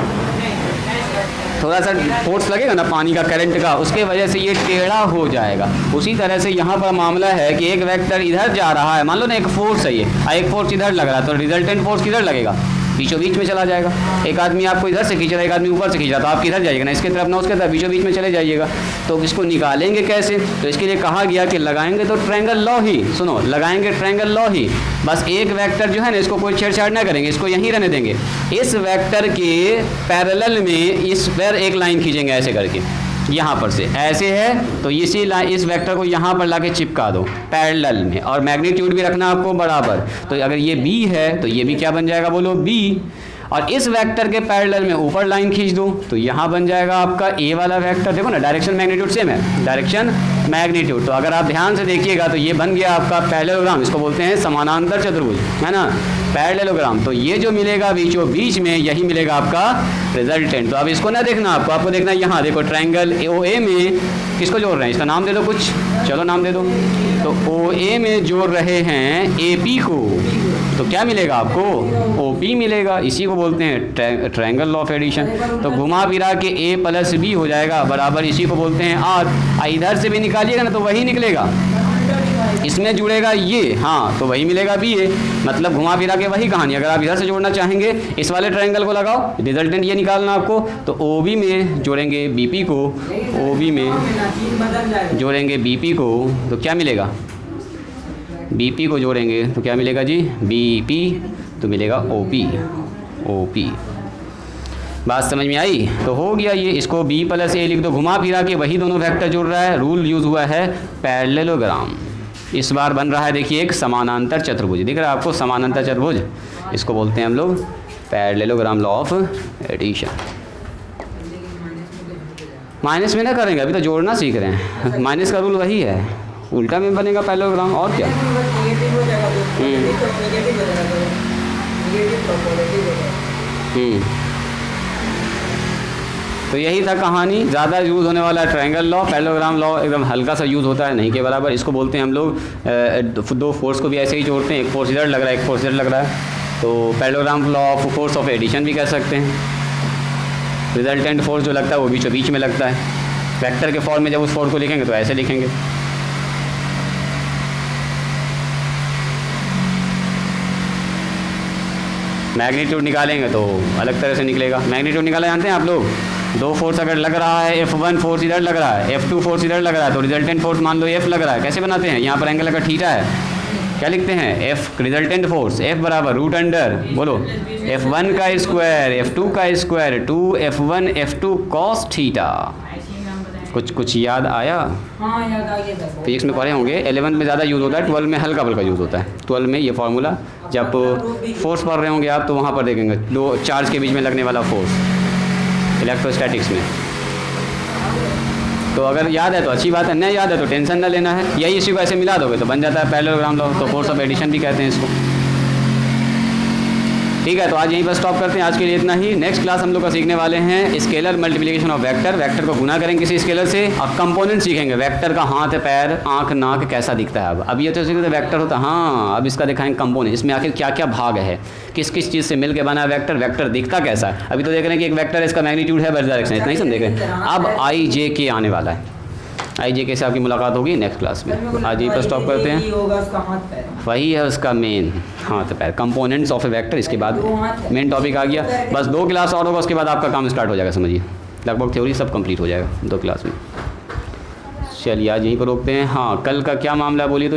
थोड़ा सा फोर्स लगेगा ना पानी का, करंट का, उसके वजह से ये टेढ़ा हो जाएगा। उसी तरह से यहाँ पर मामला है कि एक वेक्टर इधर जा रहा है, मान लो ना एक फोर्स है ये, एक फोर्स इधर लग रहा है, तो रिजल्टेंट फोर्स किधर लगेगा? बीचों बीच में चला जाएगा। एक आदमी आपको इधर से खींच रहा है, एक आदमी ऊपर से खींच रहा है, तो आप किधर जाइएगा, ना इसके तरफ ना उसके तरफ, बीचों बीच में चले जाइएगा। तो इसको निकालेंगे कैसे? तो इसके लिए कहा गया कि लगाएंगे तो ट्रायंगल लॉ ही, सुनो, लगाएंगे ट्रायंगल लॉ ही। बस एक वेक्टर जो है ना, इसको कोई छेड़छाड़ ना करेंगे, इसको यहीं रहने देंगे। इस वेक्टर के पैरेलल में इस पर एक लाइन खींचेंगे ऐसे करके, यहाँ पर से ऐसे है तो इसी लाइन, इस वेक्टर को यहाँ पर लाके चिपका दो पैरेलल में, और मैग्नीट्यूड भी रखना आपको बराबर। तो अगर ये b है तो ये भी क्या बन जाएगा, बोलो b। और इस वेक्टर के पैरेलल में ऊपर लाइन खींच दो तो यहाँ बन जाएगा आपका a वाला वेक्टर। देखो ना, डायरेक्शन मैग्नीट्यूड सेम है, डायरेक्शन मैग्नीट्यूड। तो अगर आप ध्यान से देखिएगा तो ये बन गया आपका पैरेललोग्राम, इसको बोलते हैं समानांतर चतुर्भुज, है ना, पैरेललोग्राम। तो ये जो मिलेगा बीचों बीच में, यही मिलेगा आपका रिजल्टेंट। तो अब इसको ना देखना, आपको देखना यहाँ, देखो ट्रायंगल OA में किसको जोड़ रहे हैं, इसका नाम दे दो कुछ, चलो नाम दे दो। तो OA में जोड़ रहे हैं AP को, तो क्या मिलेगा आपको, OP मिलेगा। इसी को बोलते हैं ट्रायंगल लॉ ऑफ एडिशन। तो घुमा फिरा के A प्लस B हो जाएगा बराबर, इसी को बोलते हैं R। इधर से भी निकालिएगा ना तो वही निकलेगा, इसमें जुड़ेगा ये, हाँ, तो वही मिलेगा BA। मतलब घुमा फिरा के वही कहानी। अगर आप इधर से जोड़ना चाहेंगे, इस वाले ट्रायंगल को लगाओ, रिजल्टेंट ये निकालना आपको। तो OB में जोड़ेंगे BP को, OB में जोड़ेंगे BP को, तो क्या मिलेगा, BP को जोड़ेंगे तो क्या मिलेगा जी, BP, तो मिलेगा OP। बात समझ में आई? तो हो गया ये, इसको B प्लस A लिख दो, घुमा फिरा के वही दोनों वेक्टर जुड़ रहा है, रूल यूज़ हुआ है पैरेललोग्राम। इस बार बन रहा है देखिए एक समानांतर चतुर्भुज, दिख रहा है आपको, समानांतर चतुर्भुज, इसको बोलते हैं हम लोग parallelogram law of addition. Minus में ना करेंगे, अभी तो जोड़ना सीख रहे हैं, माइनस का रूल वही है, उल्टा में बनेगा पैरेललोग्राम, और क्या। तो यही था कहानी। ज़्यादा यूज़ होने वाला है ट्रायंगल लॉ, पैरेललोग्राम लॉ एकदम हल्का सा यूज़ होता है, नहीं के बराबर। इसको बोलते हैं हम लोग, दो फोर्स को भी ऐसे ही जोड़ते हैं, एक फोर्स इधर लग रहा है, एक फोर्स इधर लग रहा है, तो parallelogram law of force of addition भी कह सकते हैं। रिजल्टेंट फोर्स जो लगता है वो बीचों बीच में लगता है। वेक्टर के फॉर्म में जब उस फोर्स को लिखेंगे तो ऐसे लिखेंगे। मैग्नीट्यूड निकालेंगे तो अलग तरह से निकलेगा। मैग्नीट्यूड निकाला जानते हैं आप लोग, दो फोर्स अगर लग रहा है, F1 फोर्स इधर लग रहा है, F2 फोर्स इधर लग रहा है, तो रिजल्टेंट फोर्स मान लो F लग रहा है। कैसे बनाते हैं, यहाँ पर एंगल अगर थीटा है, क्या लिखते हैं, F रिजल्टेंट फोर्स, F बराबर रूट अंडर, बोलो, F1 का स्क्वायर F2 का square 2F1 F2 cos theta. कुछ याद आया? हाँ, याद आ गया था। फिजिक्स में पढ़े होंगे, 11th में ज़्यादा यूज़ होता है, 12 में हल्का फुल्का यूज़ होता है। 12 में ये फार्मूला जब फोर्स पढ़ रहे होंगे आप तो वहाँ पर देखेंगे, दो चार्ज के बीच में लगने वाला फोर्स, इलेक्ट्रोस्टैटिक्स में। तो अगर याद है तो अच्छी बात है, नहीं याद है तो टेंशन ना लेना है, यही इसी को ऐसे मिला दोगे तो बन जाता है पैरेललोग्राम लॉ। तो फोर्स ऑफ एडिशन भी कहते हैं इसको। ठीक है, तो आज यहीं पर स्टॉप करते हैं, आज के लिए इतना ही। नेक्स्ट क्लास हम लोग का सीखने वाले हैं scalar multiplication of vector. Vector को गुना करेंगे किसी स्केलर से और कंपोनेंट सीखेंगे, वेक्टर का हाथ पैर आंख नाक कैसा दिखता है। अब ये तो वेक्टर होता है, हाँ, अब इसका दिखाएंगे कंपोनेंट, इसमें आखिर क्या क्या भाग है, किस किस चीज़ से मिलकर बना है वेक्टर, वेक्टर दिखता कैसा है। अभी तो देख रहे हैं कि एक वेक्टर है, इसका मैग्नीट्यूड है, वर्स डायरेक्शन, इतना ही सब देख रहे हैं। अब IJ आने वाला है, IJ से आपकी मुलाकात होगी नेक्स्ट क्लास में। आज यहीं पर स्टॉप करते हैं। वही है उसका मेन, हाथ पैर, कंपोनेंट्स ऑफ ए वेक्टर। इसके बाद मेन टॉपिक आ गया, बस 2 क्लास और होगा, उसके बाद आपका काम स्टार्ट हो जाएगा, समझिए, लगभग थ्योरी सब कंप्लीट हो जाएगा 2 क्लास में। चलिए आज यहीं पर रोकते हैं। हाँ, कल का क्या मामला है बोलिए तो।